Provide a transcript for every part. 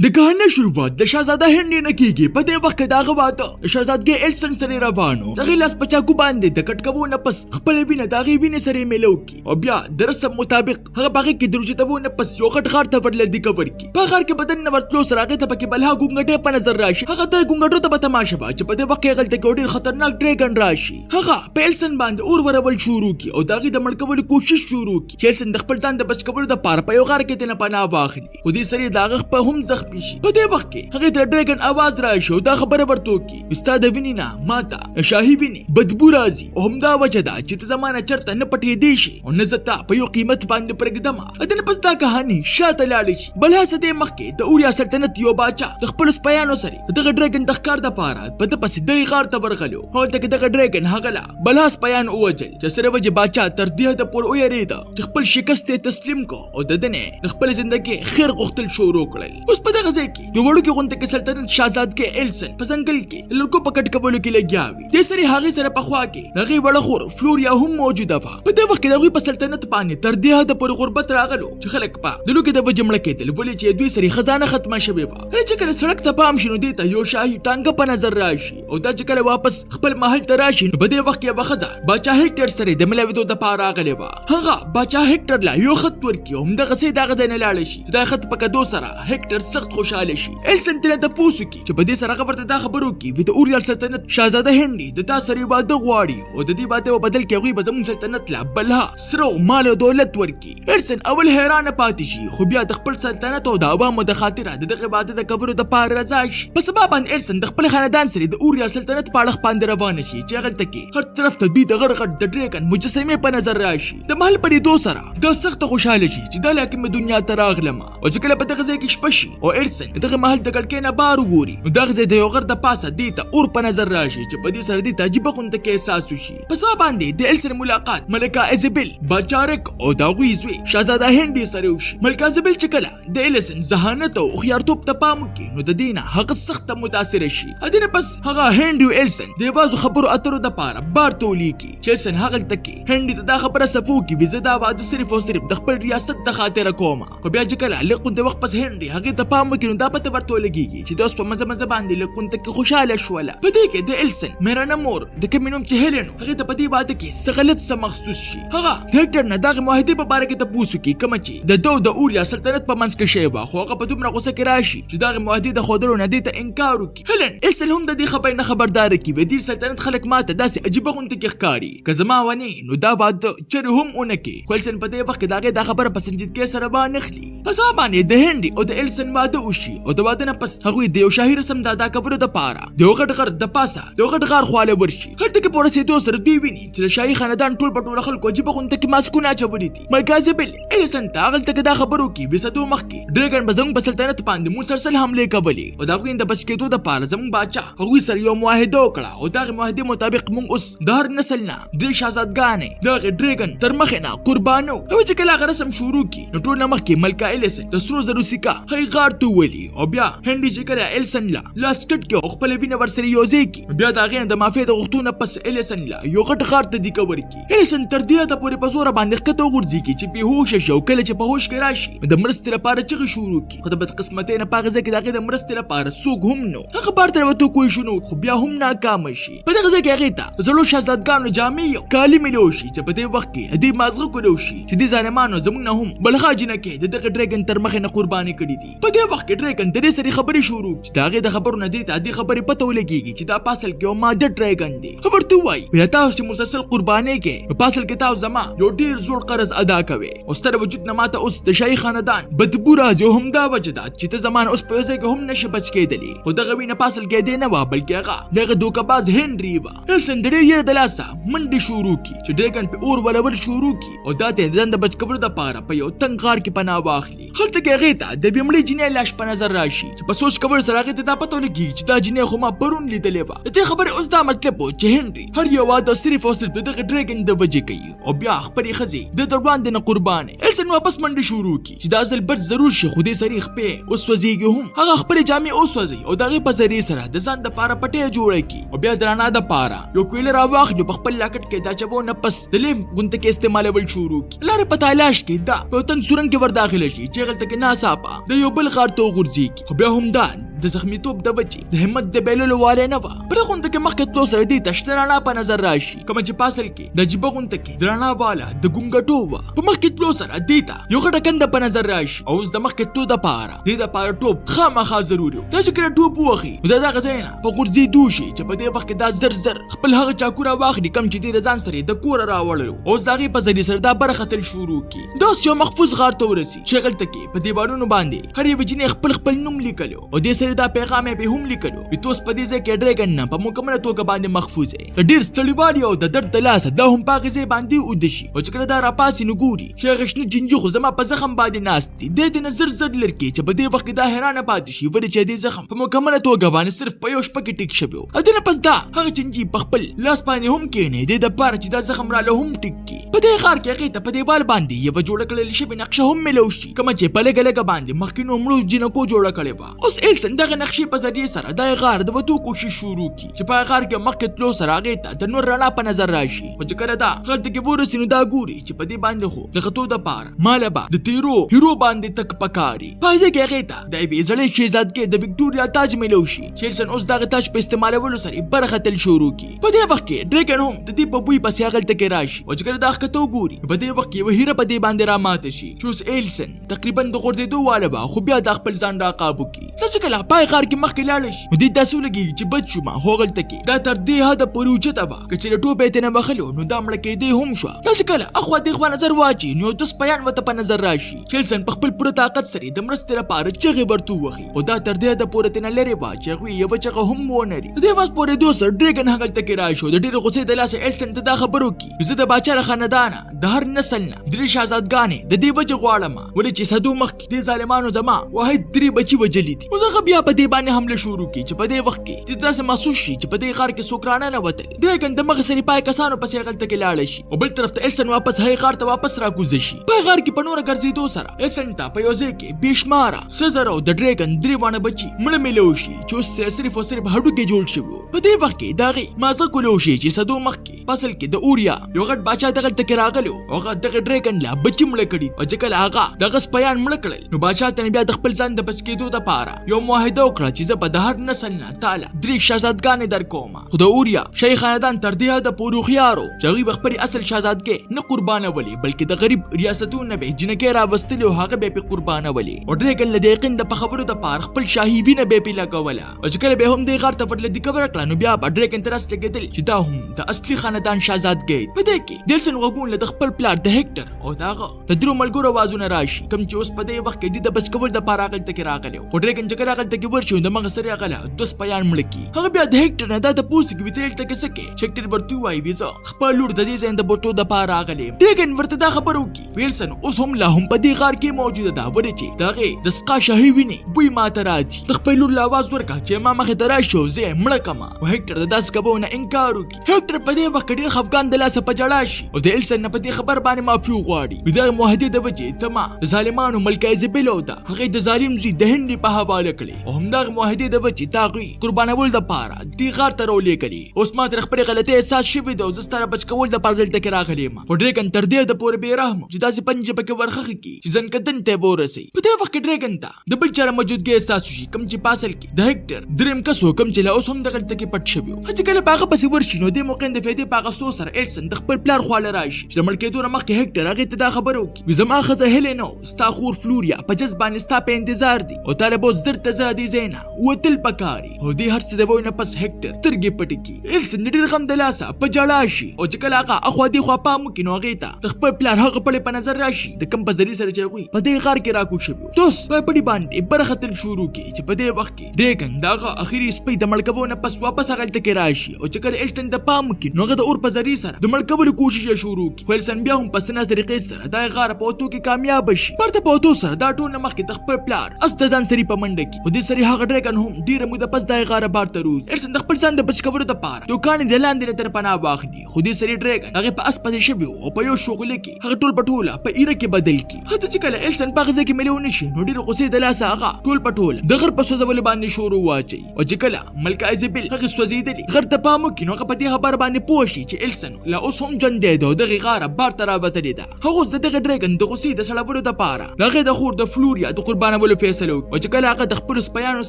د کهانه شروعات د شاهزاده هند نه کیږي. په دې وخت دا غواته شاهزادګي ایلسن سره روانو. دغه لاس پچاکو باندې د کټکوو نه پس خپل وینه دغه وینه سره ملو کی او بیا د رسم مطابق هغه باغ کې دروځتو نه پس یو غټ غار ته ورل دی کور کی. په غار کې بدن نه ورتلو سره هغه ته پکې بلها ګونګټه په نظر راشي. هغه ته ګونګټو ته په تماشه وا چې په دې وخت کې غلطه کوي خطرناک ډریګن راشي. هغه پیلسن باندې اور ورول شروع کی او دغه د مړکولو کوشش شروع کی. پیلسن د خپل ځان د بچ کولو د پاره په یو غار کې تنه پناه واخلي. او دې سری داغه په هم زخمی شي. په دې وخت کې هغه د ډریګن आवाज راشي او دا خبره ورته کی استاد وینینا ماته شاهي ویني بدبو راځي او همدا وجه ده چې ته زمانه چرته نه پټې دی شي او نه زتا په یو قیمت باندې پرګدمه. اذن پس دا کہانی شاته لاړ شي. بل هڅه مخکې د اوریا سلطنت یو باچا د خپل سپیانو سره دغه ډریګن د ښکار د پاره په د پسې د غار ته ورغلو. هلته کې دغه ډریګن هغلا بل سپیان اوجل چې سره وجه باچا تر دې د پور ویریدا چې خپل شکست تسلیم کو او د دنه خپل ژوندۍ خیر غوښتل شروع کړل. اوس په دغه ځای کې د وړو کې غونډه کې سلطنت شاهزادګي ایلسن په ځنګل کې لکو پکټ کولو کې لګیاوي. د سری هغه سره په خوا کې هغه وړه خور فلوریا هم موجوده و. په دغه وخت کې دغه په سلطنت باندې تر دې د پر غربت راغلو چې خلک په دلو کې د وجمړه کېدل ولې چې دوی سری خزانه ختمه شوه. چې کله سړک ته پام شنو دی ته یو شاهي ټانګه په نظر راشي او دا چې کله واپس خپل محل ته راشي نو په دې وخت کې بخزه باچا هکټر سره د ملاویدو د پاره راغلی و. هغه باچا هکټر لا یو خط ورکی هم دغه سي دغه ځای نه لاړ شي. دا خط په کدو سره هکټر سخت خوشاله شي. ایلسن تل د پوسو کی چې په دې سره خبرته دا خبرو کی د اوریا سلطنت شاهزاده هندي د تا سره واده غواړي او د دې واده په بدل کې هغه به زموږ سلطنت لا بلها سره مال او دولت ورکی. ایلسن اول حیران پاتې شي خو بیا د خپل سلطنت او د عوامو د خاطر دغه واده د کبرو د پاره راځي. په سبب باندې ایلسن د خپل خاندان سره د اوریا سلطنت په اړه باندې روان شي چې هغه تکي هر طرف ته د غړغړ د ډریګن مجسمه په نظر راشي. د محل پرې دو سره د سخت خوشاله شي چې د لکه دنیا ته راغلم او چې کله په دغه ځای کې شپه شي او ایلسن دغه محل د کړکۍ نه بار وګوري نو دغه ځای د یو غر د پاسه دی ته اور په نظر راشي چې په دې سره د تعجب غونډه کې احساس وشي. په سبب باندې د ایلسن ملاقات ملکه ایزابل باچارک او داوی زوی شاهزاده هندي سره وشي. ملکه ایزابل چې کله د ایلسن ذهانت او خيارتوب ته پام کوي نو د دینه هغه سخت متاثر شي. اذن پس هغه هندي او ایلسن د بازو خبرو اترو د پاره بار تولی کی چې ایلسن هغه تکي هندي ته دا خبره صفو کی وزه دا واده صرف او صرف د خپل ریاست د خاطر کومه. خو بیا چې کله لکونته وخت پس هندي هغه ته پام وکړي نو دا پته ورته لګيږي چې د اوس په مزه باندې لکونته کې خوشاله شوله. په دې کې د ایلسن میرانه مور د کمینوم چې هیلنو هغه ته په دې واده کې سغلط سم مخصوص شي. هغه هکټر نه دغه معاهده په اړه کې ته پوښتنه کوي کوم چې د دوه د اوریا سلطنت په منځ کې شی و خو هغه په دومره غوسه کې راشي چې دغه معاهده د خودرو نه دي ته انکار وکړي. هیلن ایلسن هم د دې خبرې نه خبردار کی و دې سلطنت خلک ماته داسې عجیب غونډه کې ښکاری که زما ونی نو دا واده چر هم اونکي. ایلسن په دې وخت کې دغه د خبره په سنجیدګۍ سره باندې خلی. پس باندې د هندي او د ایلسن واده وشي او د واده نه پس هغه د یو شاهي رسم دا کبرو د پاره د غټ غر د پاسه د غټ غار خواله ورشي. هلته کې پوره سیدو سره دوی ویني چې شاهي خاندان ټول په ټول خلکو عجیب غونډه کې ماسکونه چولې دي. ملکه ایزابل ایلسن ته هغه تک دا خبرو کې وسدو مخکې ډریګن بزنګ په سلطنت باندې مسلسل حمله کولې او دا غوین د بچ کېدو د پاره زموږ باچا هغه سره یو معاهده وکړه او دا معاهده مطابق موږ اوس د هر نسل نه د شاهزادګانې د ډریګن تر مخ نه قربانو. او چې کله رسم شروع کی نو ټول مخکې ملکه ایلسن د سرو زرو سکه هي غار ته ولي او بیا هندي چې کړه ایلسن لا لاس کټ کې خپل وینه ورسره یوځي کی بیا دا غین د مافیا د غختونه پس ایلسن لا یو غټ غار ته دی کور کی. ایلسن تر دې ته پورې په زور باندې کته غورځي کی چې به هوش شو کله چې په هوش کې راشي د مرستې لپاره چې شروع کی. خو د بد قسمتۍ نه پاغه ځکه دغه د مرستې لپاره سوق هم نو هغه بار تر وته کوی شنو خو بیا هم ناکام شي. په دغه ځکه هغه ته زلو شاهزادګانو جامې کالی ملوشي چې په دې وخت کې دې مازغه کولو شي چې دې ځانمانو زمونږ نه هم بلخا جنہ کې دغه ډریګن تر مخ نه قرباني کړې دي. په دې وخت کې ډریګن درې سری خبرې شروع چې داغه د خبرو نه دي ته دې خبرې پته ولګيږي چې دا پاسل کې او ماده ډریګن دی. خبرته وای بیا تاسو چې مسلسل قرباني کې په پاسل کې تاسو زما یو ډیر زوړ قرض ادا کوي او ستر وجود نه ماته اوس د شاهي خاندان بدبو راځي هم دا وجدات چې ته زمان اوس په ځای کې هم نشي بچ کېدلی. خو دغه وینه پاسل کې دی نه و بلکې هغه دغه دوکباز هنري و. ایلسن درې یې د لاسه منډي شروع کی چې ډریګن په اور ولول شروع کی او دا ته ځان د بچ کولو د پاره په یو تنگ غار کې پناه واخلي. هلته کې هغه ته د بیمړي جنې لاش په نظر راشي چې په سوچ کول سره هغه ته دا پته لګي چې دا جنې خو ما پرون لیدلې و. دې خبره اوس دا مطلب و چې هند هنري هر یو واده صرف او صرف دغه ډریګن د وجې کوي او بیا خپلې ښځې د دروان نه قربانې. ایلسن واپس منډه شروع کی چې دا ځل بر ضرور شي خو دې سړي خپې وسوځېږي هم. هغه خپلې جامې وسوځي او دغه په ذریعه سره د ځان دپاره پټۍ جوړه کی او بیا د رڼا دپاره یو کویله راواخلي په خپل لاکټ کې د اچولو نه پس د لیم غونډه کې استعمالول شروع کی. لارې په تلاش کې دا په تن سورنګ کې ور داخله شي چې هغلته کې ناڅاپه د یو بل غار ته وغورځېږي. خو بیا هم دا د زخمیتوب د وجې د همت د بایللو والی نه وه. په دغه غونډه کې مخکې تلو سره دې ته شته رڼا په نظر راشي کومه چې په اصل کې د عجیبه غونډه کې د رڼا واله د ګونګټو وه. په مخکې تلو سره دې ته یو غټه کنده په نظر راشي او اوس د مخکې تلو دپاره دې دپاره ټوپ خامخا ضروري و. دا چې کله ټوپ ووهي نو د دغه ځای نه په غورځېدو شي چې په دې وخت کې دا زر زر خپل هغه چاقو راواخلي کوم چې دې د ځان سره د کوره راوړلو. اوس د هغې په ذریعې سره دا بره ختل شروع کړي. دا اوس یو محفوظ غار ته ورسي چې هغلته کې په دیوالونو باندې هر یوې جینۍ خپل نوم لیکلو او دې سره دا پیغام یې هم لیکلو چې توس په دې ځای کې ډریګن نه په مکمله توګه باندې محفوظ دی. د ډېر ستړیوالي او د درد د لاسه دا هم په هغې ځای باندې اوده شي او چې کله دا راپاسي نو ګوري چې هغه شنه جنجي خو زما په زخم باندې ناست دي. دې ته نه زر زر لر کړي چې په دې وخت کې دا حیرانه پاتې شي ولې چې دې زخم په مکمله توګه باندې صرف په یو شپه کې ټیک شوی و. او دې نه پس دا هغه جنجي په خپل لاس باندې هم کښېني دې دپاره چې دا زخم راله هم ټیک کړي. په دې غار کې هغې ته په دیوال باندې یوه جوړه کړلې شوې نقشه هم میلو شي کومه چې په لږه لږه باندې مخکینو مړو جینکو جوړه کړې وه. اوس ایلسن دغه نقشې په ذریعې سره دا غار د وتو کوشش شروع کی چې په غار کې مخکې تلو سره هغې ته د نور رڼا په نظر راشي. خو چې کله دا هلته کې ورسي نو دا ګوري چې په دې باندې خو د ختو دپاره ماله به د تیرو هیرو باندې تک پکاري. په ځای کې هغې ته د یوې زړې شهزادګۍ د وکټوریا تاج میلو شي چې ایلسن اوس دغه تاج په استعمالولو سره یې بره ختل شروع کی. په دې وخت کې ډریګن هم د دې په بوی پسې هغلته کې راشي او چې کله دا ښکته وګوري په دې وخت کې یوه هیره په دې باندې راماته شي چې اوس ایلسن تقریبا د غورځېدو واله به خو بیا دا خپل ځان راقابو کړي. دا چې کله پای غار کې مخکې لاړه شي نو دې داسې ولګېږي چې بد شومه خو هغلته کې دا تر دې حده پورې اوچته وه که چېرې ټوپ یې ترېنه بخلي نو دا مړه کېدی هم شوه. دا چې کله اخوا دېخوا نظر واچي نو یو دوس پیان ورته په نظر راشي چې ایلسن په خپل پوره طاقت سره د مرستې لپاره چغې ورته ووهي خو دا تر دې حده پورې ترېنه لرې وه چې هغوی یوه چغه هم ونه لري. د دې وخت پورې دوسر ډریګن هغلته کې راشي او د ډېرې غوسې د لاسه ایلسن ته دا خبر وکړي زه د باچا له خاندانه د هر نسل نه 3 شهزادګانې د دې وجې غواړم ولې چې صدو مخکې دې ظالمانو زما واحد 3 بچي وژلي دي. اوس هغه بیا په دې باندې حمله شروع کړي چې په دې وخت کې دې داسې محسوس شي چې په دې غار کې څوک رانه نوتل. ډریګن د مغې سرې پای کسانو پسې هغلته کې لاړه شي او بل طرف ته ایلسن واپس هغې غار ته واپس راکوزه شي. په غار کې په نوره ګرځېدو سره ایلسن ته په یو ځای کې بې شماره سره زره او د ډریګن 3 واړه بچي مړه میلو شي چې اوس صرف او صرف هډوکي جوړ شوي وو. په دې وخت کې د هغې مازه کولو شي چې صدو مخکې په اصل کې د اوریا یو غټ باچا دغلته کې راغلی و او هغه دغه ډریګن لا بچي مړه کړي او چې کله هغه دغه سپیان مړه کړل نو باچا ته بیا د خپل ځان د بچ کېدو دپاره یو معاهده وکړه چې زه به د هر نسل نه تاله 3 شهزادګانې درکوم. خو د اوریا شاهي خاندان تر دې حده پورې هوښیار و چې هغوی به خپلې اصل شهزادګۍ نه قربانولې بلکې د غریب ریاستونو نه به یې جینکۍ راوستلې او هغه به یې پرې قربانولې او ډریګن له دې یقین د په خبرو دپاره خپل شاهي وینه به یې پرې لګوله او چې کله به هم دې غار ته ورلدیکه ورکړه نو بیا به ډریګن ته راس لګېدل چې دا هم د اصلي خاندان شهزادګۍ. په دې کې د ایلسن غوږونه له د خپل پلار د هیکټر او د هغه د 3 ملګرو اوازونه راشي کوم چې اوس په دې وخت کې د بچ کول دپاره هغلته کې راغلی و. خو ډریګن چې کله هغلته کې ورشي د مغه سرې هغه 2 سپیان مړه کړي. هغه بیا د هیکټر نه دا تپوس کوي ته دلته کې څه کوې چې هیکټر ورته ووایي زه خپل لور د دې ځای د بوټو دپاره راغلی یم. ډریګن ورته دا خبره وکړي ایلسن اوس هم لا هم په دې غار کې موجوده ده ولې چې د هغې د سقا شاهي وینې بوی ماته راځي. د خپل لور له اواز ورکړه چې ما مخې ته راشي او زه یې مړه کړمه او هیکټر د داسې کبو نه انکار وکړي. هیکټر په دې وخت کې ډېر خفګان د لاسه په ژړا شي او د ایلسن نه په دې خبر باندې معافي وغواړي. د دغې معاهدې د وجې ته ما د ظالمانو ملکه ایزابیلا ده هغې د ظالم زوی د هنري په حواله کړې او همدغه معاهدې د وجې تا هغوی قربانول دپاره دې غار ته راولېږلې. اوس ما ترې خپلې غلطۍ احساس شوی ده او زه ستا را بچ کول دپاره دلته کې راغلی یم. خو ډریګن تر دې حده پورې بې رحمه چې داسې پنجې پکې ورخښې کړي چې ځنکدن ته یې ورسوي. په دې وخت کې ډریګن ته د بل چا موجودګۍ احساس وشي کوم چې په اصل کې د هیکټر درېیم کس و کوم چې لا اوس هم دغلته کې پټ شوي و. چې کله په هغه پسې ورشي نو دې موقع د فایدې په اخیستو سره ایلسن د خپل پلار خواله راشي چې د مړ کېدو نه مخکې هیکټر هغې ته دا خبره وکړي زما ښځه هیلینا ستا خور فلوریا په جز باندې ستا په انتظار دي او تا له به اوس زر ته زه دې ځای نه وتل پکاري. او دې هر څه د ویو نه پس هیکټر سترګې پټې کړي. ایلسن د ډېر غم د لاسه په ژړا شي او چې کله هغه اخوا دېخوا پام وکړي نو هغې ته د خپل پلار هغه پړی په نظر راشي د کوم په ذریعې سره چې هغوی په دې غار کې راکوز شوي وو. دوس په پړي باندې بره ختل شروع کړي چې په دې وخت کې ډریګن د هغه اخري سپی د مړ کبو نه پس واپس هغلته کې راشي او چې کله ایلسن ته پام وکړي نو هغه د اور په ذریعه سره د مړ کولو کوشش شروع کړي. خو ایلسن بیا هم په سناس طریقې سره دا غاره په اوتو کې کامیاب شي. پرته په اوتو سره دا ټول مخکې د خپل پلار اس د ځان سری په منډه کې. خو دې سری هغه ډریګن هم ډیره موده پس دا غاره بار ته روز. ایلسن د خپل ځان د بچ کولو لپاره یو کاڼي د لاندې تر پناه واخلي. خو دې سری ډریګن هغه په اس پسې شوی او په یو شغل کې هغه ټول پټوله په ایره کې بدل کی. هته چې کله ایلسن په غزه کې مليون شي نو ډیره غوسه د لاسه هغه ټول پټوله د غر په سوزول باندې شروع واچي. او چې کله ملکه ایزابل هغه سوزیدلی غر ته پام وکړي نو هغه په دې خبر باندې پوه شي چې ایلسن لا اوس هم ژوند دی او دغه غاره بار ته راوتلې ده. هغه اوس دغه ډریګن د غوسې د سړولو لپاره دغه د خور د فلوریا د قربانولو فیصله وکړي. او چې کله هغه د خپل سپیانو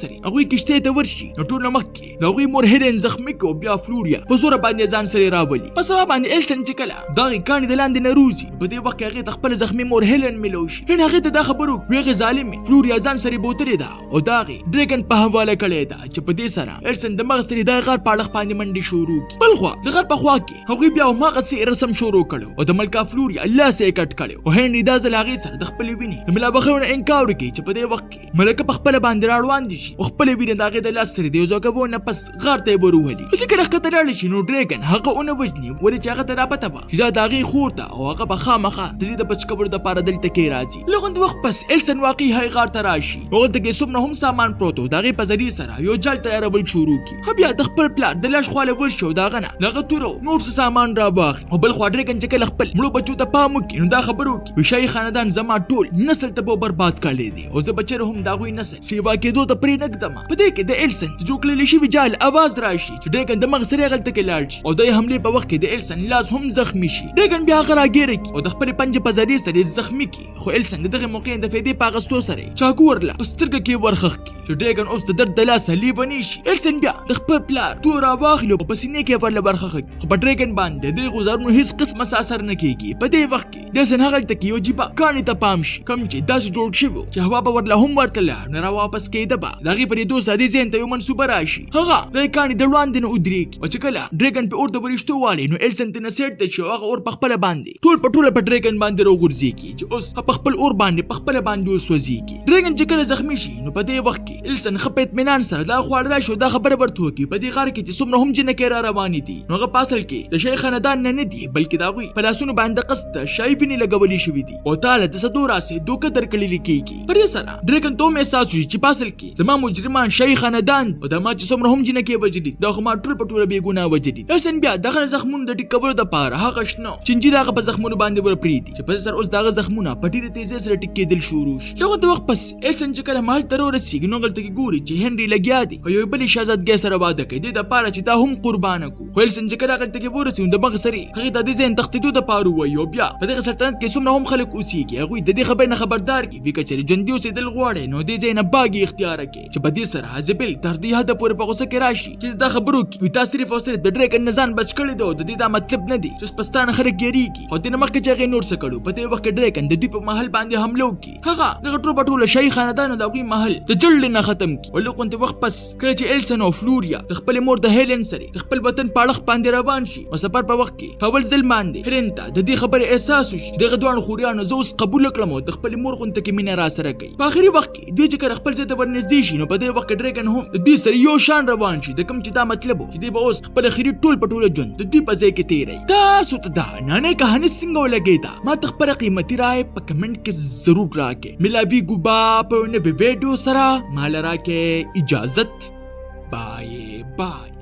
سره هغه کشته ته ورشي نو ټول مخکې د هغه مور هیلن زخمی کو بیا فلوریا په زور باندې ځان سره راولي. په سبب باندې ایلسن چې کله دغه کاڼي د لاندې نه روزي په دې وخت کې هغه خپل زخمی مور هیلن ملوشي. هغه ته دا خبرو ویغه ظالم فلوریا ځان سره بوتلې ده او داغه ډریګن په حواله کړی ده چې په دې سره ایلسن د مغز سره د غار په اړه باندې منډي شروع کړي. بل خو د غار په خوا کې هغه بیا هغه سي رسم شروع کړو او د ملکه فلوریا الله سي کټ کړو. او هنري دا ځل هغه سره د خپل ویني د ملا بخونه انکار وکړي چې په دې وخت کې ملکه په خپل باندې راړوان دي شي او خپل ویني داغه د لاس سره دی ځکه پس غار ته ورولي. چې کله خطر راړي شي نو ډریګن هغه اون وجني ولې چې هغه ته را پته و چې دا داغه خور ته او هغه په خامخه د دې د بچ کبر د پاره دلته کې راځي. لغوند وخت پس ایلسن واقعي هاي غار ته راشي او دلته کې څومره هم سامان پروت و داغه په ذریعہ سره یو جال تیارول شروع کړي. بیا د خپل پلان د لاش خواله ورشو داغه نه دغه تورو نور سامان را باغ او بل خو ډریګن چې کله خپل مړو بچو ته پام وکړي نو دا خبرو کې وشای خاندان زما ټول نسل ته برباد کړي دي او زه بچره هم داغوي نسل سیوا کېدو ته پرې نګدم. په دې کې د ایلسن چې کله شي وجال आवाज راشي چې ډریګن د مغز سره غلطه کې لاړ شي او د حمله په وخت کې د ایلسن لاس هم زخمی شي. ډریګن بیا غراګیر کی او د خپل پنجه په ذریعہ سره زخمی کی. خو ایلسن دغه موقع د فیدې په غستو سره چاکو ورلا پسترګه کې ورخخ کی چې ډریګن اوس د درد د لاس لیبنی شي. ایلسن بیا د خپل پلار تور واخلو په سینې کې ورل برخخ خو په ډریګن باندې د غزارونو هیڅ قسم اثر نه کیږي. په دې وخت کې د سن هغه تک یو جيبه کانی ته پام شي کم چې داس جوړ شي چې هوا په ورله هم ورتله نه را واپس کېده با دغه پر دوه ساده زین ته یو منسوبه راشي. هغه د کانی د وړاندې نه ودرېږي او چې کله ډریګن په اور د ورشتو والی نو ایلسن ته نسیټ د شو هغه اور په خپل باندې ټول په ډریګن باندې راغورځيږي چې اوس په خپل اور باندې په خپل باندې وسوځيږي. ډریګن چې کله زخمی شي نو په دې وخت کې ایلسن خپې اطمینان سره دا خواړه راشو دا خبره ورته کوي په دې غار کې چې څومره هم جنکه را روانې دي نو هغه پاسل کې د شیخ خاندان نه دي بلکې دا غوي په لاسونو باندې قصد شایفینی لګولې شوې دي او تعالی د صدورا سي دوکه درکړلې کیږي. پر یې سره ډریګن ته احساس شي چې پاسل کې زما مجرمان شیخ خاندان او د ما چې څومره هم جنکه وجدي دا خو ما ټول بې ګناه وجدي. ایلسن بیا دغه زخمونو د ټیکولو د پاره هغه شنو چې دغه په زخمونو باندې ورپریدي چې په سر اوس دغه زخمونه په ډیره تیزه سره ټیکېدل شروع شي. دغه د وخت پس ایلسن چې کله مال تر ورسیږي نو غلطه کې ګوري چې هنري لګیا دی او یو بل شاهزادګۍ سره واده کوي د پاره چې دا هم قربان کو. خو ایلسن چې کله غلطه کې ورسیږي د بغسري هغه د دې زین تختیدو د پاره وایو بیا په دغه سلطنت کې څومره هم خلک اوسېږي هغه د دې خبر نه خبردار کی وکړي چې ژوندۍ اوسېدل غواړي نو دې زین باغي اختیار کوي چې په دې سره ایزابل تر دې حد پورې په غوسه کې راشي چې دا خبرو کې تاسو صرف او صرف د ډریګن نزان بچ کړی دی د دې دا مطلب نه دی چې پښتانه خلک ګریږي خو د مخکې چې نور څه کړو په دې وخت کې ډریګن د دوی په محل باندې حمله وکړي. هغه دغه ټول شیخ خاندان د هغوی محل د جړل نه ختم کړي. ولکه وخت پس کله چې ایلسن او فلوریا د خپل مور د هیلن سره د خپل وطن په اړه باندې روان شي او سفر په وخت کې په ول ځل باندې هیلن ته د دې خبره احساس وشي دغه دوه خوريانو زوس قبول کړم او د خپل مور غونته کې مینه را سره کوي. په اخري وخت کې دوی چې خپل ځای ته ورنږدې شي نو په دې وخت کې ډریګن هم د دې سره یو شان روان شي د کوم چې دا مطلب چې دوی به اوس خپل اخري ټول ژوند د دې په ځای کې تیری. تاسو ته دا نانه کہانی څنګه ولګیدا ما ته خپل قیمتي رائے په کمنټ کې ضرور راکړئ. ملاوي ګوبا په نوې ویډیو سره مال راکې اجازت. بای بای.